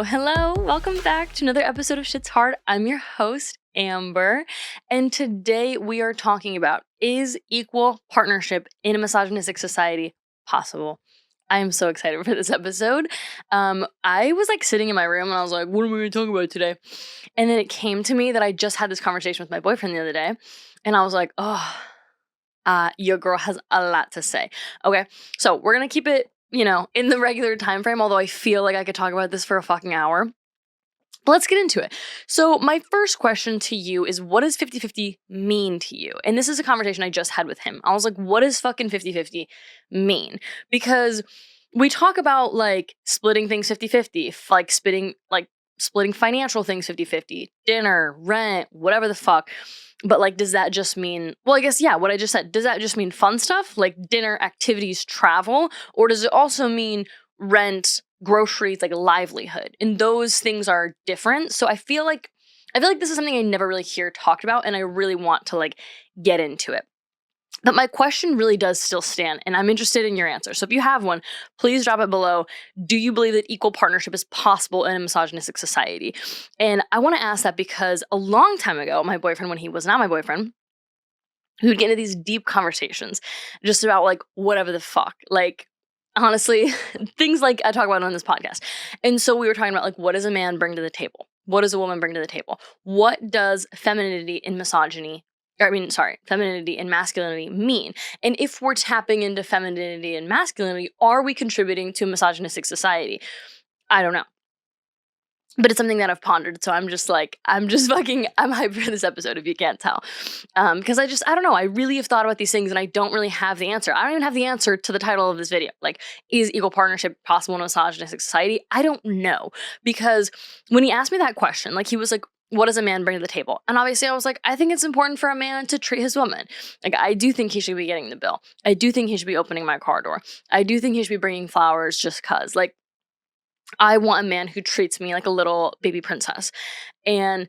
Hello. Welcome back to another episode of Shit's Hard. I'm your host, Amber, and today we are talking about, is equal partnership in a misogynistic society possible? I am so excited for this episode. I was sitting in my room and I was like, what am I going to talk about today? And then it came to me that I just had this conversation with my boyfriend the other day, and I was like, your girl has a lot to say. Okay, so we're going to keep it in the regular time frame, although I feel like I could talk about this for a fucking hour. But let's get into it. So my first question to you is, what does 50-50 mean to you? And this is a conversation I just had with him. I was like, what does fucking 50-50 mean? Because we talk about splitting things 50-50, splitting financial things 50-50, dinner, rent, whatever the fuck. But does that just mean, well, I guess, yeah, what I just said, does that just mean fun stuff like dinner, activities, travel? Or does it also mean rent, groceries, livelihood? And those things are different. So I feel like this is something I never really hear talked about, and I really want to get into it. But my question really does still stand, and I'm interested in your answer. So if you have one, please drop it below. Do you believe that equal partnership is possible in a misogynistic society? And I want to ask that because a long time ago, my boyfriend, when he was not my boyfriend, we would get into these deep conversations just about whatever the fuck. Honestly, things I talk about on this podcast. And so we were talking about what does a man bring to the table? What does a woman bring to the table? What does femininity and masculinity mean? And if we're tapping into femininity and masculinity, are we contributing to a misogynistic society? I don't know. But it's something that I've pondered, so I'm hyped for this episode, if you can't tell. Because I don't know, I really have thought about these things, and I don't really have the answer. I don't even have the answer to the title of this video. Is equal partnership possible in a misogynistic society? I don't know. Because when he asked me that question, he was like, what does a man bring to the table? And obviously I was like, I think it's important for a man to treat his woman. I do think he should be getting the bill. I do think he should be opening my car door. I do think he should be bringing flowers just cause. I want a man who treats me like a little baby princess. And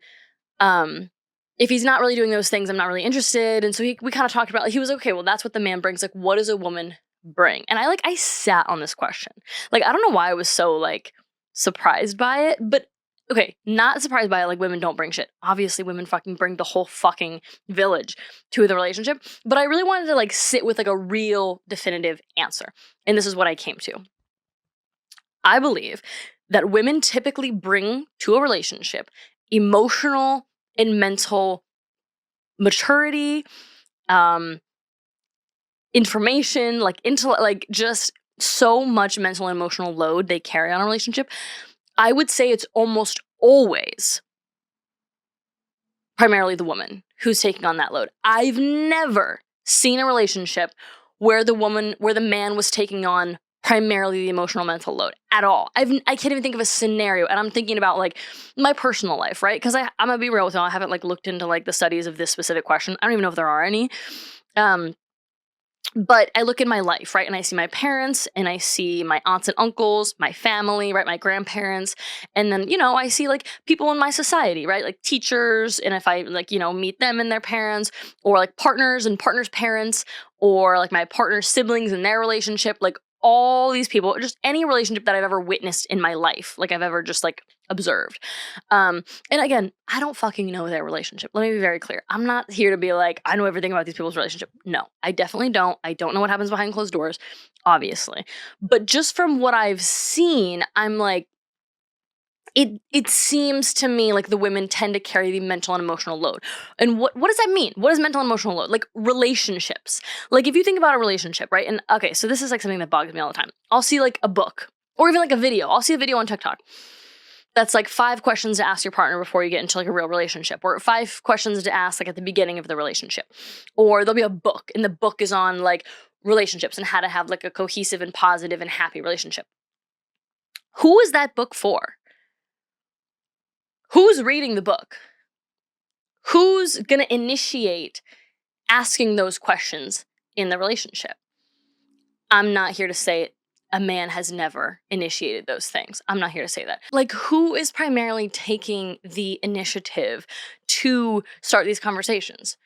if he's not really doing those things, I'm not really interested. And so we kind of talked about, he was okay, well, that's what the man brings. What does a woman bring? And I sat on this question. I don't know why I was so surprised by it, but okay, not surprised by it. Women don't bring shit. Obviously, women fucking bring the whole fucking village to the relationship. But I really wanted to sit with a real definitive answer. And this is what I came to. I believe that women typically bring to a relationship emotional and mental maturity, information, intellect, just so much mental and emotional load they carry on a relationship. I would say it's almost always primarily the woman who's taking on that load. I've never seen a relationship where the man was taking on primarily the emotional mental load at all. I can't even think of a scenario, and I'm thinking about my personal life, right? Because I'm gonna be real with you, I haven't looked into the studies of this specific question. I don't even know if there are any. But I look in my life, right, and I see my parents, and I see my aunts and uncles, my family, right, my grandparents, and then, I see, people in my society, right, teachers, and if I, meet them and their parents, or, partners and partners' parents, or, my partner's siblings and their relationship, all these people, just any relationship that I've ever witnessed in my life, I've ever just, observed. And again, I don't fucking know their relationship. Let me be very clear. I'm not here to be I know everything about these people's relationship. No, I definitely don't. I don't know what happens behind closed doors, obviously. But just from what I've seen, I'm it seems to me the women tend to carry the mental and emotional load. And what does that mean? What is mental and emotional load? Relationships. If you think about a relationship, right? And okay, so this is something that bugs me all the time. I'll see a book or even a video. I'll see a video on TikTok that's 5 questions to ask your partner before you get into a real relationship, or 5 questions to ask at the beginning of the relationship. Or there'll be a book, and the book is on relationships and how to have a cohesive and positive and happy relationship. Who is that book for? Who's reading the book? Who's going to initiate asking those questions in the relationship. I'm not here to say a man has never initiated those things. I'm not here to say that. Like, who is primarily taking the initiative to start these conversations?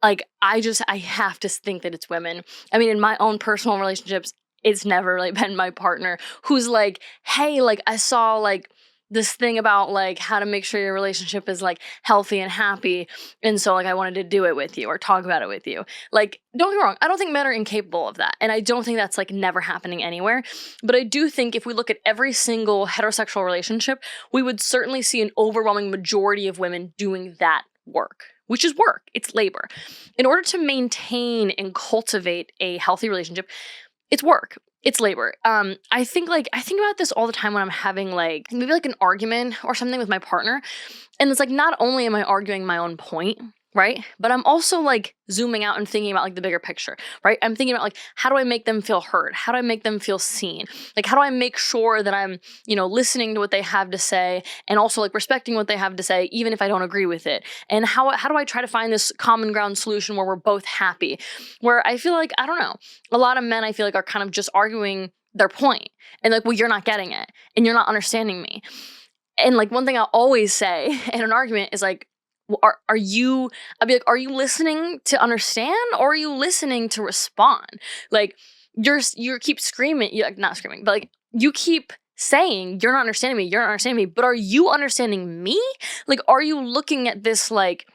Like, I have to think that it's women. I mean, in my own personal relationships, it's never really been my partner who's like, hey, like, I saw like this thing about like how to make sure your relationship is like healthy and happy. And so like I wanted to do it with you or talk about it with you. Like, don't get me wrong, I don't think men are incapable of that. And I don't think that's like never happening anywhere. But I do think if we look at every single heterosexual relationship, we would certainly see an overwhelming majority of women doing that work, which is work. It's labor. In order to maintain and cultivate a healthy relationship, it's work. It's labor. I think about this all the time when I'm having like maybe like an argument or something with my partner. And it's like, not only am I arguing my own point, right? But I'm also like zooming out and thinking about like the bigger picture, right? I'm thinking about like, how do I make them feel heard? How do I make them feel seen? Like, how do I make sure that I'm, listening to what they have to say and also like respecting what they have to say, even if I don't agree with it? And how do I try to find this common ground solution where we're both happy? Where I feel like, I don't know, a lot of men I feel like are kind of just arguing their point and like, well, you're not getting it and you're not understanding me. And like one thing I'll always say in an argument is like, are you listening to understand or are you listening to respond? Like you keep screaming, not screaming, but like you keep saying you're not understanding me, but are you understanding me? Like, are you looking at this like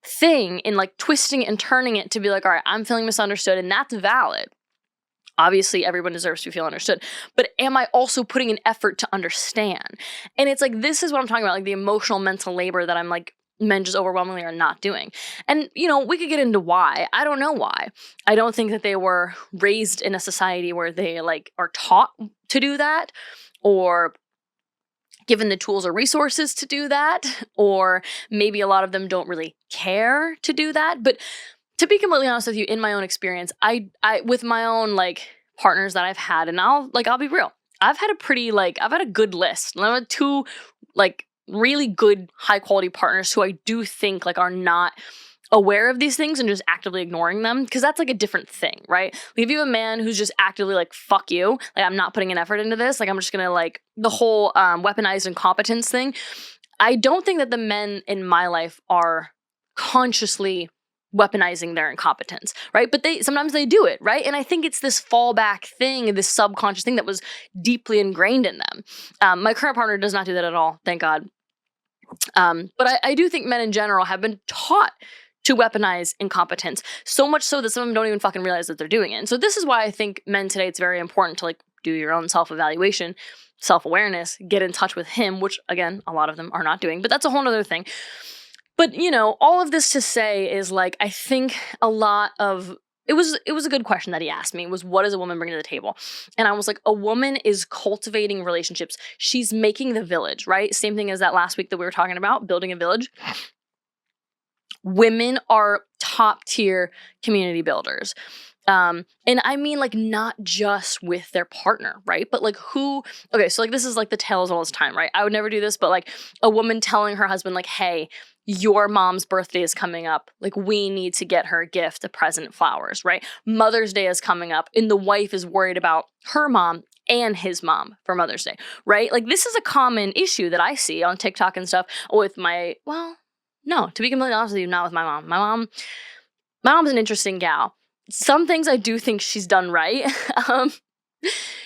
thing and like twisting and turning it to be like, all right, I'm feeling misunderstood and that's valid. Obviously, everyone deserves to feel understood, but am I also putting an effort to understand? And it's like, this is what I'm talking about, like the emotional mental labor that I'm like, men just overwhelmingly are not doing. And, we could get into why. I don't know why. I don't think that they were raised in a society where they like are taught to do that or given the tools or resources to do that, or maybe a lot of them don't really care to do that. But to be completely honest with you, in my own experience, I with my own like partners that I've had, and I'll be real, I've had a good list. I've had two like really good high quality partners who I do think like are not aware of these things and just actively ignoring them, because that's like a different thing, right? Like if you have a man who's just actively like, fuck you, like I'm not putting an effort into this, like I'm just gonna like the whole weaponized incompetence thing. I don't think that the men in my life are consciously weaponizing their incompetence, right? But sometimes they do it, right? And I think it's this fallback thing, this subconscious thing that was deeply ingrained in them. My current partner does not do that at all, thank God. But I do think men in general have been taught to weaponize incompetence, so much so that some of them don't even fucking realize that they're doing it. And so this is why I think men today, it's very important to like do your own self-evaluation, self-awareness, get in touch with him, which again, a lot of them are not doing, but that's a whole other thing. But, all of this to say is like, I think a lot of, it was a good question that he asked me, was what does a woman bring to the table? And I was like, a woman is cultivating relationships. She's making the village, right? Same thing as that last week that we were talking about, building a village. Women are top tier community builders. And I mean like not just with their partner, right? But like so like this is like the tale as old as time, right? I would never do this, but like a woman telling her husband like, hey, your mom's birthday is coming up. Like we need to get her a gift, a present, flowers, right? Mother's Day is coming up and the wife is worried about her mom and his mom for Mother's Day, right? Like this is a common issue that I see on TikTok and stuff with no, to be completely honest with you, not with my mom. My mom's an interesting gal. Some things I do think she's done right.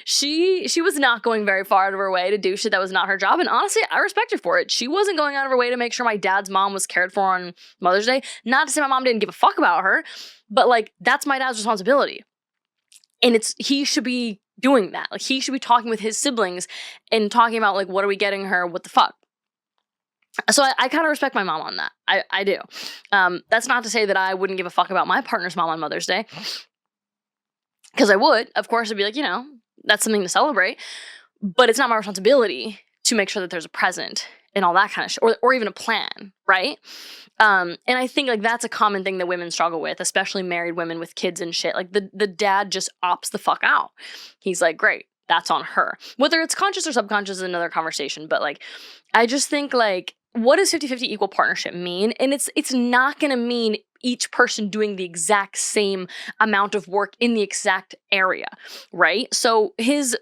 She was not going very far out of her way to do shit that was not her job. And honestly, I respect her for it. She wasn't going out of her way to make sure my dad's mom was cared for on Mother's Day. Not to say my mom didn't give a fuck about her, but like that's my dad's responsibility. And he should be doing that. Like he should be talking with his siblings and talking about like, what are we getting her? What the fuck? So I kind of respect my mom on that. I do. That's not to say that I wouldn't give a fuck about my partner's mom on Mother's Day. Because I would. Of course, I'd be like, that's something to celebrate. But it's not my responsibility to make sure that there's a present and all that kind of shit. Or even a plan, right? And I think like that's a common thing that women struggle with, especially married women with kids and shit. Like the dad just opts the fuck out. He's like, great, that's on her. Whether it's conscious or subconscious is another conversation. But like, I just think like, what does 50-50 equal partnership mean? And it's not going to mean each person doing the exact same amount of work in the exact area, right? So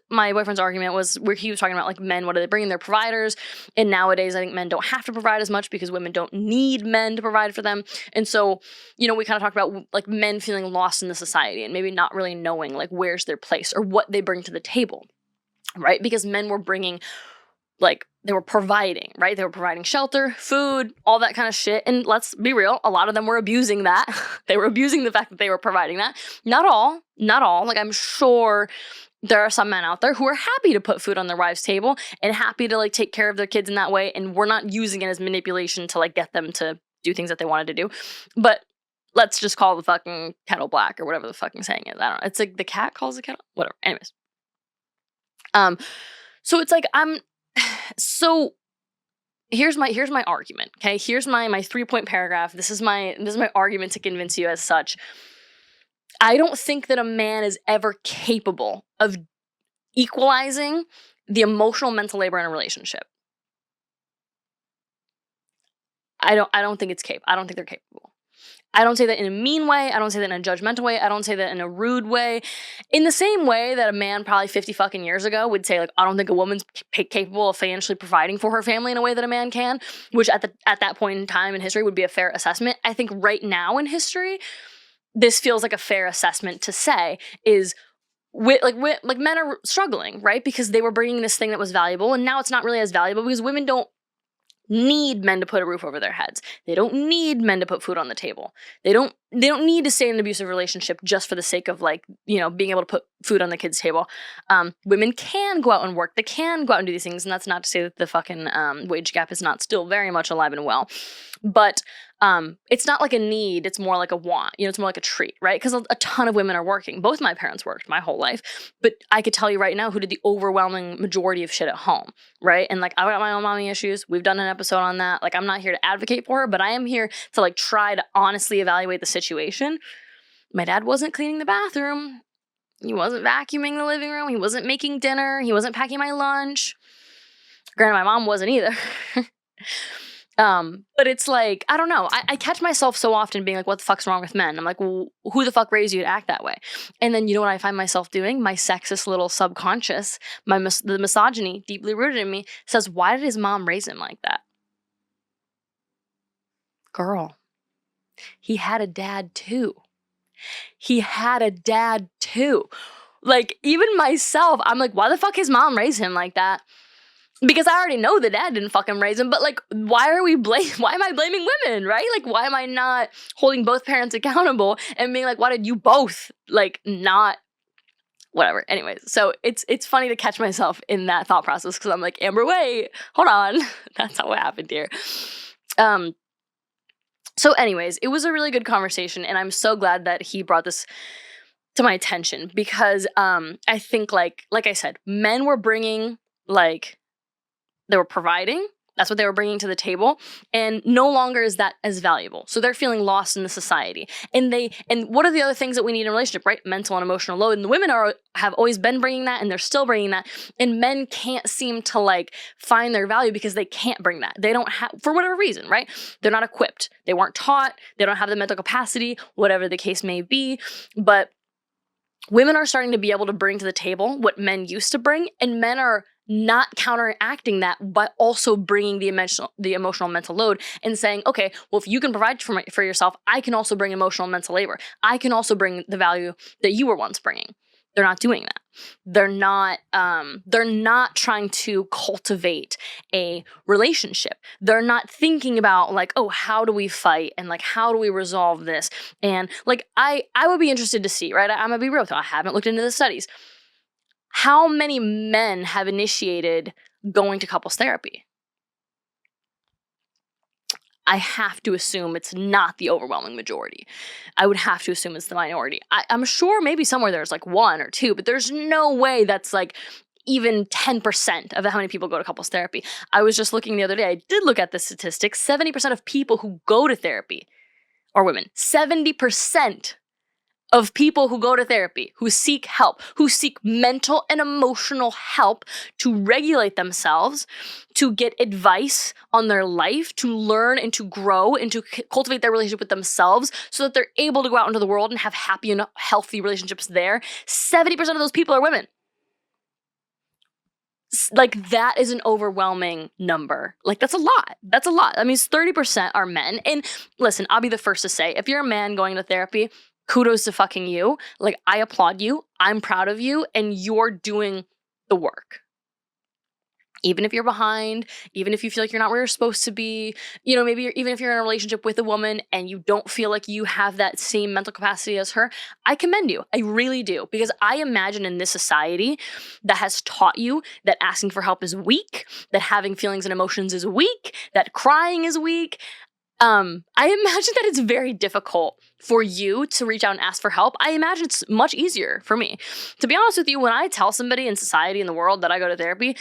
my boyfriend's argument was where he was talking about like men, what are they bringing? They're providers. And nowadays I think men don't have to provide as much because women don't need men to provide for them. And so, we kind of talked about like men feeling lost in the society and maybe not really knowing like where's their place or what they bring to the table, right? Because men were bringing like they were providing, right? They were providing shelter, food, all that kind of shit. And let's be real, a lot of them were abusing that. They were abusing the fact that they were providing that. Not all. Like I'm sure there are some men out there who are happy to put food on their wives' table and happy to like take care of their kids in that way. And we're not using it as manipulation to like get them to do things that they wanted to do. But let's just call the fucking kettle black or whatever the fucking saying is. I don't know. It's like the cat calls the kettle, whatever. Anyways. So it's like so here's my argument, okay? Here's my 3-point paragraph. This is my argument to convince you as such. I don't think that a man is ever capable of equalizing the emotional mental labor in a relationship. I don't think it's capable. I don't think they're capable. I don't say that in a mean way. I don't say that in a judgmental way. I don't say that in a rude way. In the same way that a man probably 50 fucking years ago would say, like, I don't think a woman's capable of financially providing for her family in a way that a man can, which at that point in time in history would be a fair assessment. I think right now in history, this feels like a fair assessment to say is men are struggling, right? Because they were bringing this thing that was valuable, and now it's not really as valuable because women don't need men to put a roof over their heads. They don't need men to put food on the table. They don't need to stay in an abusive relationship just for the sake of like, being able to put food on the kids' table. Women can go out and work. They can go out and do these things. And that's not to say that the fucking wage gap is not still very much alive and well. But it's not like a need. It's more like a want. It's more like a treat, right? Because a ton of women are working. Both my parents worked my whole life. But I could tell you right now who did the overwhelming majority of shit at home, right? And like I've got my own mommy issues. We've done an episode on that. Like I'm not here to advocate for her, but I am here to like try to honestly evaluate the situation. My dad wasn't cleaning the bathroom. He wasn't vacuuming the living room. He wasn't making dinner. He wasn't packing my lunch. Granted, my mom wasn't either. But it's like, I don't know. I catch myself so often being like, what the fuck's wrong with men? I'm like, well, who the fuck raised you to act that way? And then you know what I find myself doing? My sexist little subconscious, the misogyny deeply rooted in me says, why did his mom raise him like that? Girl, he had a dad too. Like, even myself, I'm like, why the fuck his mom raised him like that? Because I already know the dad didn't fucking raise him, but like, why am I blaming women, right? Like, why am I not holding both parents accountable and being like, why did you both like not, whatever. Anyways, so it's funny to catch myself in that thought process because I'm like, Amber, wait, hold on. That's not what happened here. So anyways, it was a really good conversation and I'm so glad that he brought this to my attention because I think like I said, men were bringing like, they were providing. That's what they were bringing to the table. And no longer is that as valuable. So they're feeling lost in the society. And what are the other things that we need in a relationship, right? Mental and emotional load. And the women have always been bringing that and they're still bringing that. And men can't seem to like find their value because they can't bring that. They don't have, for whatever reason, right? They're not equipped. They weren't taught. They don't have the mental capacity, whatever the case may be. But women are starting to be able to bring to the table what men used to bring. And men are not counteracting that, but also bringing the emotional mental load and saying, okay, well, if you can provide for yourself, I can also bring emotional mental labor. I can also bring the value that you were once bringing. They're not doing that. They're not trying to cultivate a relationship. They're not thinking about like, oh, how do we fight? And like, how do we resolve this? And like, I would be interested to see, right? I'm gonna be real with you. I haven't looked into the studies. How many men have initiated going to couples therapy? I have to assume it's not the overwhelming majority. I would have to assume it's the minority. I'm sure maybe somewhere there's like 1 or 2, but there's no way that's like even 10% of how many people go to couples therapy. I was just looking the other day. I did look at the statistics. 70% of people who go to therapy are women. 70% of people who go to therapy, who seek help, who seek mental and emotional help to regulate themselves, to get advice on their life, to learn and to grow and to cultivate their relationship with themselves so that they're able to go out into the world and have happy and healthy relationships there. 70% of those people are women. Like, that is an overwhelming number. Like, that's a lot. That's a lot. That means 30% are men. And listen, I'll be the first to say, if you're a man going to therapy, kudos to fucking you. Like, I applaud you. I'm proud of you. And you're doing the work. Even if you're behind, even if you feel like you're not where you're supposed to be, you know, maybe even if you're in a relationship with a woman and you don't feel like you have that same mental capacity as her, I commend you. I really do. Because I imagine in this society that has taught you that asking for help is weak, that having feelings and emotions is weak, that crying is weak. I imagine that it's very difficult for you to reach out and ask for help. I imagine it's much easier for me. To be honest with you, when I tell somebody in society, in the world, that I go to therapy,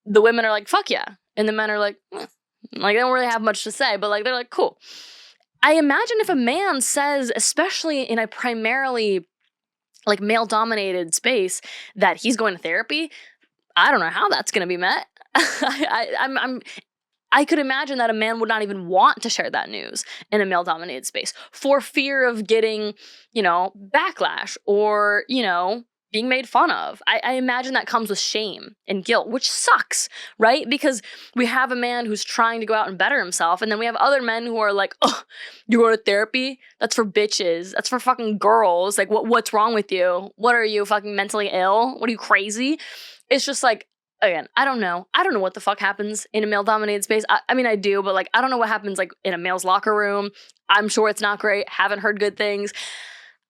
the women are like, fuck yeah. And the men are like, like, they don't really have much to say, but like, they're like, cool. I imagine if a man says, especially in a primarily like male dominated space, that he's going to therapy, I don't know how that's going to be met. I could imagine that a man would not even want to share that news in a male dominated space for fear of getting, you know, backlash or, you know, being made fun of. I imagine that comes with shame and guilt, which sucks, right? Because we have a man who's trying to go out and better himself, and then we have other men who are like, oh, you go to therapy? That's for bitches. That's for fucking girls. Like, what's wrong with you? What are you, fucking mentally ill? What are you, crazy? It's just like, again, I don't know. I don't know what the fuck happens in a male-dominated space. I mean, I do, but like, I don't know what happens like in a male's locker room. I'm sure it's not great. Haven't heard good things.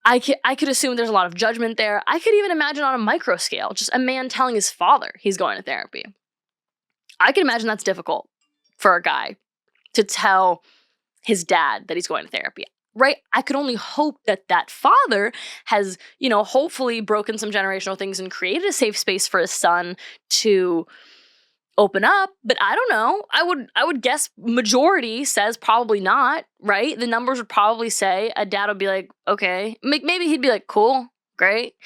I could assume there's a lot of judgment there. I could even imagine on a micro scale, just a man telling his father he's going to therapy. I can imagine that's difficult for a guy to tell his dad that he's going to therapy, right? I could only hope that that father has, you know, hopefully broken some generational things and created a safe space for his son to open up, but I don't know. I would guess majority says probably not, right? The numbers would probably say a dad would be like, okay, maybe he'd be like, cool, great,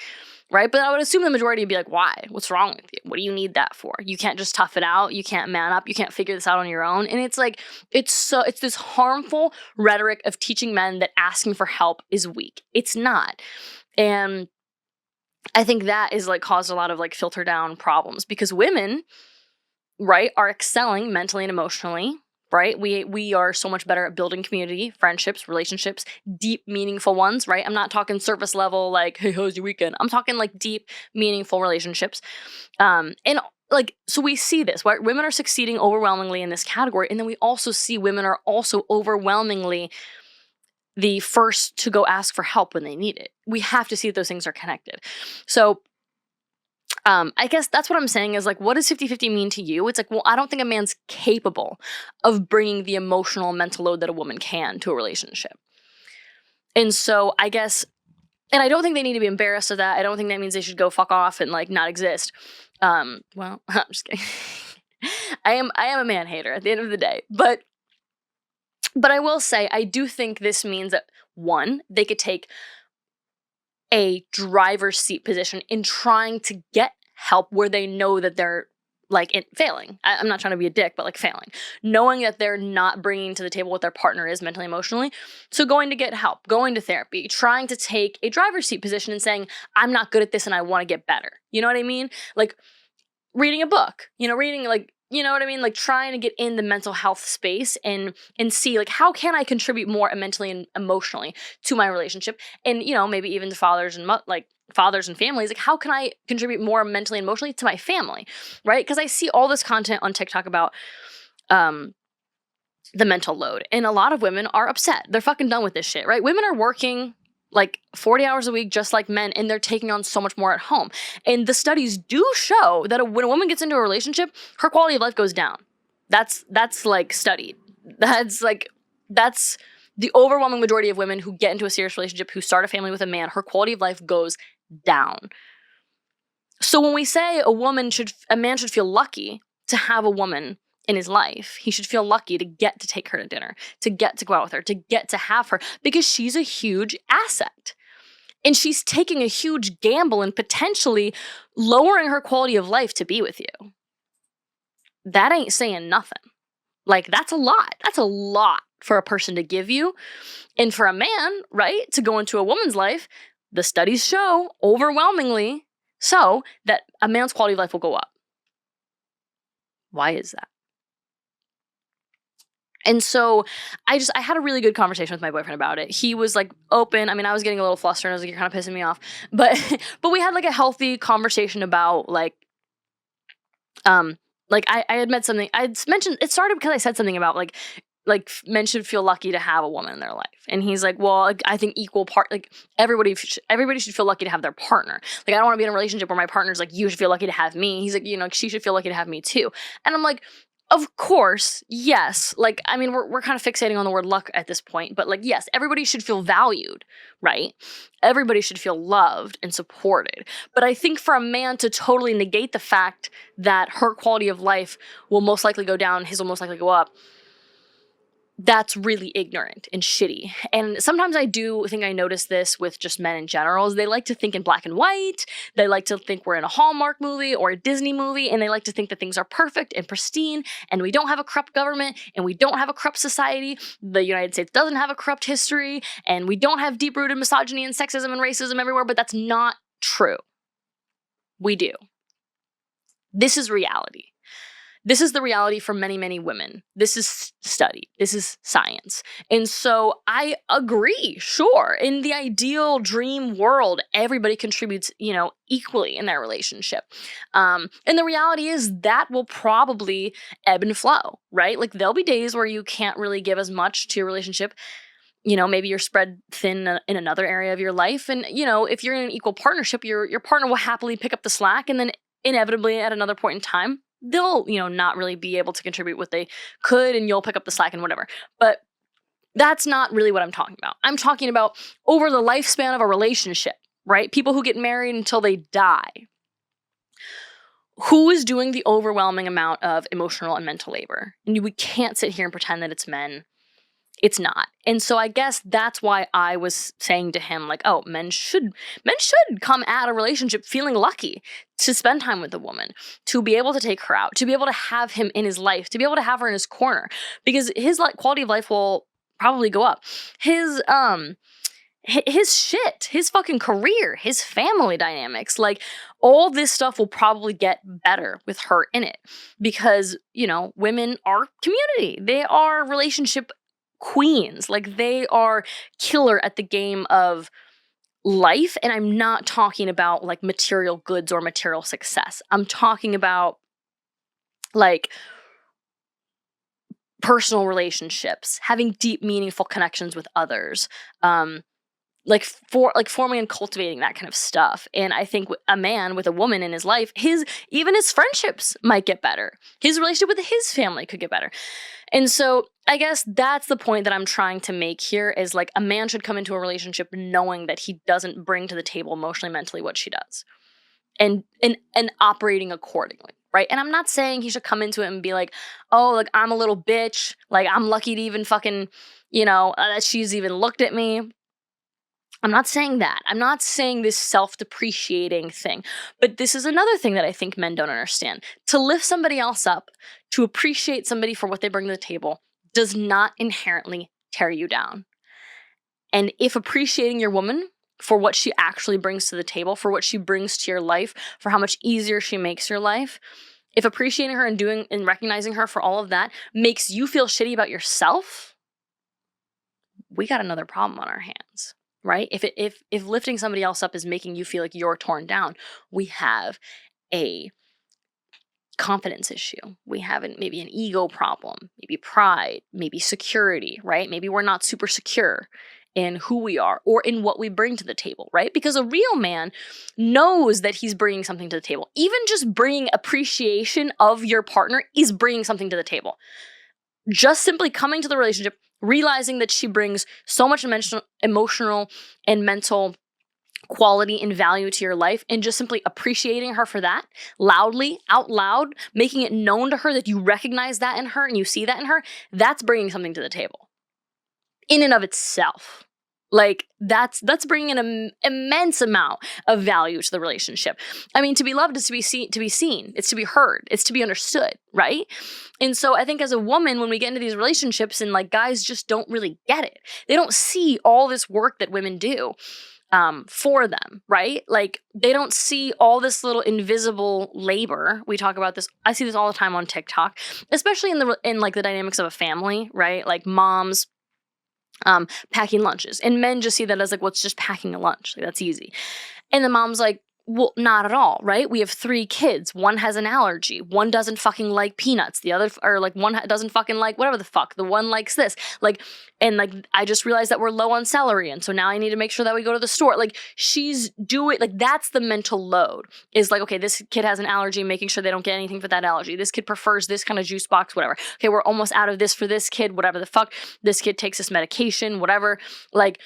right? But I would assume the majority would be like, why? What's wrong with you? What do you need that for? You can't just tough it out. You can't man up. You can't figure this out on your own. And it's like, it's this harmful rhetoric of teaching men that asking for help is weak. It's not. And I think that is like caused a lot of like filter down problems because women, right, are excelling mentally and emotionally, right? We are so much better at building community, friendships, relationships, deep, meaningful ones, right? I'm not talking surface level, like, hey, how's your weekend? I'm talking like deep, meaningful relationships. And like, so we see this, right? Women are succeeding overwhelmingly in this category. And then we also see women are also overwhelmingly the first to go ask for help when they need it. We have to see that those things are connected. So I guess that's what I'm saying is like, what does 50-50 mean to you? It's like, well, I don't think a man's capable of bringing the emotional and mental load that a woman can to a relationship. And so I guess, and I don't think they need to be embarrassed of that. I don't think that means they should go fuck off and like not exist. Well, I'm just kidding. I am a man hater at the end of the day, but I will say, I do think this means that one, they could take a driver's seat position in trying to get help where they know that they're like failing. I'm not trying to be a dick, but like failing, knowing that they're not bringing to the table what their partner is mentally, emotionally. So going to get help, going to therapy, trying to take a driver's seat position and saying, I'm not good at this and I want to get better. You know what I mean? Like reading a book, you know, reading like, you know what I mean? Like trying to get in the mental health space and see like, how can I contribute more mentally and emotionally to my relationship? And, you know, maybe even to fathers and families, like how can I contribute more mentally and emotionally to my family, right? Because I see all this content on TikTok about the mental load. And a lot of women are upset. They're fucking done with this shit, right? Women are working like 40 hours a week, just like men, and they're taking on so much more at home. And the studies do show that when a woman gets into a relationship, her quality of life goes down. That's like studied. That's the overwhelming majority of women who get into a serious relationship, who start a family with a man, her quality of life goes down. So when we say a man should feel lucky to have a woman in his life, he should feel lucky to get to take her to dinner, to get to go out with her, to get to have her, because she's a huge asset. And she's taking a huge gamble and potentially lowering her quality of life to be with you. That ain't saying nothing. Like, that's a lot. That's a lot for a person to give you. And for a man, right, to go into a woman's life, the studies show overwhelmingly so that a man's quality of life will go up. Why is that? And so I had a really good conversation with my boyfriend about it. He was like open. I mean, I was getting a little flustered. I was like, you're kind of pissing me off. But we had like a healthy conversation about like I had met something. I'd mentioned, it started because I said something about like men should feel lucky to have a woman in their life. And he's like, well, like, I think equal part, like everybody should feel lucky to have their partner. Like, I don't want to be in a relationship where my partner's like, you should feel lucky to have me. He's like, she should feel lucky to have me too. And I'm like, of course, yes. Like, I mean, we're kind of fixating on the word luck at this point, but like, yes, everybody should feel valued, right? Everybody should feel loved and supported. But I think for a man to totally negate the fact that her quality of life will most likely go down, his will most likely go up, that's really ignorant and shitty. And sometimes I do think I notice this with just men in general, is they like to think in black and white. They like to think we're in a Hallmark movie or a Disney movie, and they like to think that things are perfect and pristine, and we don't have a corrupt government, and we don't have a corrupt society. The United States doesn't have a corrupt history, and we don't have deep-rooted misogyny and sexism and racism everywhere, but that's not true. We do. This is reality. This is the reality for many, many women. This is study. This is science. And so I agree, sure. In the ideal dream world, everybody contributes, equally in their relationship. And the reality is that will probably ebb and flow, right? Like, there'll be days where you can't really give as much to your relationship. Maybe you're spread thin in another area of your life. And, if you're in an equal partnership, your partner will happily pick up the slack. And then inevitably at another point in time, they'll, not really be able to contribute what they could, and you'll pick up the slack and whatever. But that's not really what I'm talking about. I'm talking about over the lifespan of a relationship, right? People who get married until they die. Who is doing the overwhelming amount of emotional and mental labor? And we can't sit here and pretend that it's men. It's not. And so I guess that's why I was saying to him, like, oh, men should come at a relationship feeling lucky to spend time with a woman, to be able to take her out, to be able to have him in his life, to be able to have her in his corner, because his quality of life will probably go up. His shit, his fucking career, his family dynamics, like all this stuff will probably get better with her in it, because, women are community. They are relationship queens. Like, they are killer at the game of life. And I'm not talking about like material goods or material success. I'm talking about like personal relationships, having deep, meaningful connections with others, forming and cultivating that kind of stuff. And I think a man with a woman in his life, even his friendships might get better. His relationship with his family could get better. And so I guess that's the point that I'm trying to make here, is like, a man should come into a relationship knowing that he doesn't bring to the table emotionally, mentally what she does, and operating accordingly. Right. And I'm not saying he should come into it and be like, oh, like, I'm a little bitch. Like, I'm lucky to even fucking, that she's even looked at me. I'm not saying that. I'm not saying this self-depreciating thing. But this is another thing that I think men don't understand. To lift somebody else up, to appreciate somebody for what they bring to the table, does not inherently tear you down. And if appreciating your woman for what she actually brings to the table, for what she brings to your life, for how much easier she makes your life, if appreciating her and recognizing her for all of that makes you feel shitty about yourself, we got another problem on our hands. Right? If lifting somebody else up is making you feel like you're torn down, we have a confidence issue. We have maybe an ego problem, maybe pride, maybe security, right? Maybe we're not super secure in who we are or in what we bring to the table, right? Because a real man knows that he's bringing something to the table. Even just bringing appreciation of your partner is bringing something to the table. Just simply coming to the relationship, realizing that she brings so much emotional and mental quality and value to your life, and just simply appreciating her for that, loudly, out loud, making it known to her that you recognize that in her and you see that in her, that's bringing something to the table in and of itself. Like that's bringing an immense amount of value to the relationship. I mean, to be loved is to be seen, it's to be heard, it's to be understood, right? And so I think as a woman, when we get into these relationships and like guys just don't really get it, they don't see all this work that women do for them, right? Like they don't see all this little invisible labor. We talk about this. I see this all the time on TikTok, especially in like the dynamics of a family, right? Like moms packing lunches, and men just see that as like, what's just packing a lunch? Like that's easy. And the mom's like, well, not at all, right? We have 3 kids. One has an allergy. One doesn't fucking like peanuts. The other, or like one doesn't fucking like whatever the fuck. The one likes this. Like, and like, I just realized that we're low on celery. And so now I need to make sure that we go to the store. Like she's doing, like that's the mental load is like, okay, this kid has an allergy, making sure they don't get anything for that allergy. This kid prefers this kind of juice box, whatever. Okay, we're almost out of this for this kid, whatever the fuck. This kid takes this medication, whatever. Like,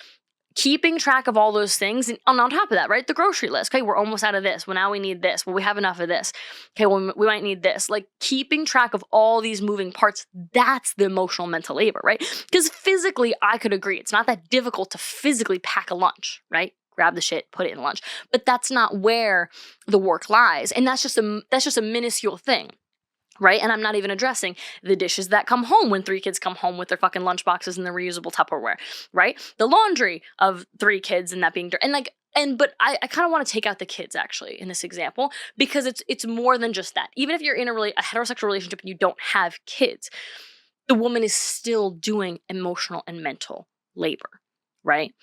keeping track of all those things, and on top of that, right, the grocery list. Okay, we're almost out of this. Well, now we need this. Well, we have enough of this. Okay, well, we might need this. Like keeping track of all these moving parts, that's the emotional mental labor, right? Because physically, I could agree. It's not that difficult to physically pack a lunch, right? Grab the shit, put it in lunch. But that's not where the work lies. And that's just a minuscule thing. Right? And I'm not even addressing the dishes that come home when 3 kids come home with their fucking lunch boxes and their reusable Tupperware, right? The laundry of 3 kids and that being dirty. But I kind of want to take out the kids actually in this example, because it's more than just that. Even if you're in a heterosexual relationship and you don't have kids, the woman is still doing emotional and mental labor, right?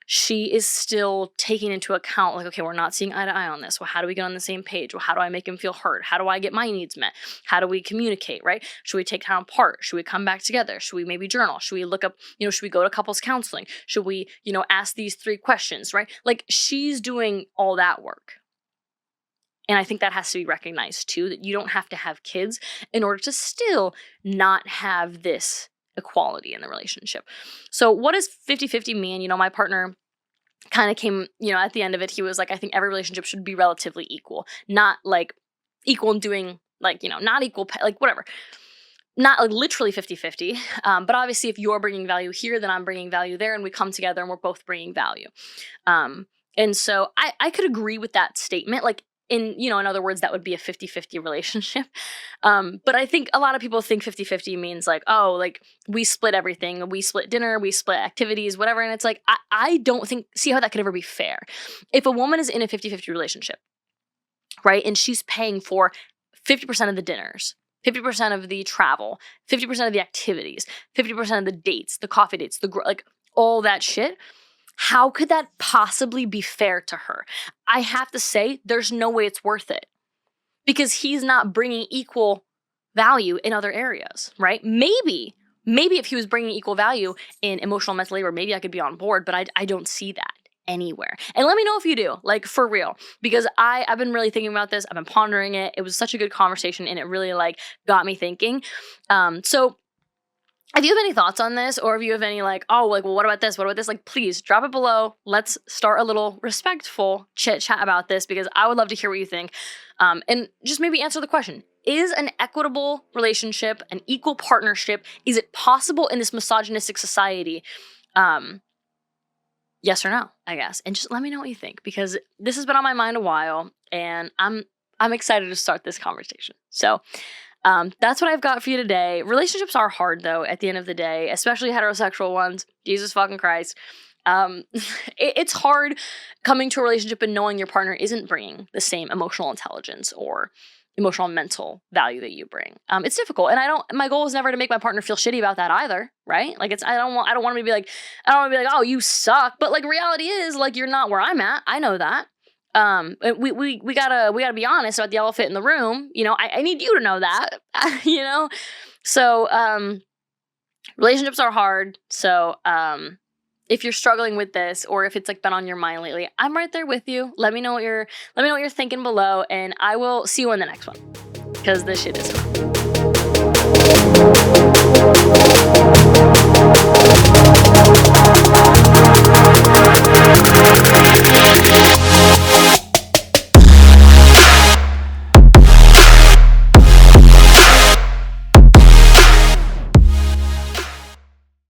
She is still taking into account, like, okay, we're not seeing eye to eye on this. Well, how do we get on the same page? Well, how do I make him feel heard? How do I get my needs met? How do we communicate, right? Should we take time apart? Should we come back together? Should we maybe journal? Should we look up, should we go to couples counseling? Should we, ask these 3 questions, right? Like, she's doing all that work. And I think that has to be recognized too, that you don't have to have kids in order to still not have this equality in the relationship. So what does 50-50 mean? My partner kind of came, at the end of it, he was like, I think every relationship should be relatively equal, not like equal in doing like, not equal, like whatever, not like literally 50-50. But obviously if you're bringing value here, then I'm bringing value there, and we come together and we're both bringing value. And so I could agree with that statement. Like, in other words, that would be a 50-50 relationship. But I think a lot of people think 50-50 means like, oh, like we split everything. We split dinner, we split activities, whatever. And it's like, I don't see how that could ever be fair. If a woman is in a 50-50 relationship, right, and she's paying for 50% of the dinners, 50% of the travel, 50% of the activities, 50% of the dates, the coffee dates, like all that shit, how could that possibly be fair to her? I have to say, there's no way it's worth it, because he's not bringing equal value in other areas, right? Maybe if he was bringing equal value in emotional mental labor, maybe I could be on board, but I don't see that anywhere. And let me know if you do, like for real, because I've been really thinking about this. I've been pondering it. It was such a good conversation, and it really like got me thinking. So if you have any thoughts on this, or if you have any like, oh, like, well, what about this? What about this? Like, please drop it below. Let's start a little respectful chit chat about this, because I would love to hear what you think. And just maybe answer the question: is an equitable relationship, an equal partnership, is it possible in this misogynistic society? Yes or no, I guess. And just let me know what you think, because this has been on my mind a while, and I'm excited to start this conversation. So that's what I've got for you today. Relationships are hard, though, at the end of the day, especially heterosexual ones. Jesus fucking Christ. It's hard coming to a relationship and knowing your partner isn't bringing the same emotional intelligence or emotional and mental value that you bring. It's difficult, and my goal is never to make my partner feel shitty about that either, right? Like I don't want to be like, oh, you suck, but like reality is like you're not where I'm at. I know that. We gotta be honest about the elephant in the room. I need you to know that. So relationships are hard. So if you're struggling with this, or if it's like been on your mind lately, I'm right there with you. Let me know what you're thinking below, and I will see you in the next one, because this shit is fun.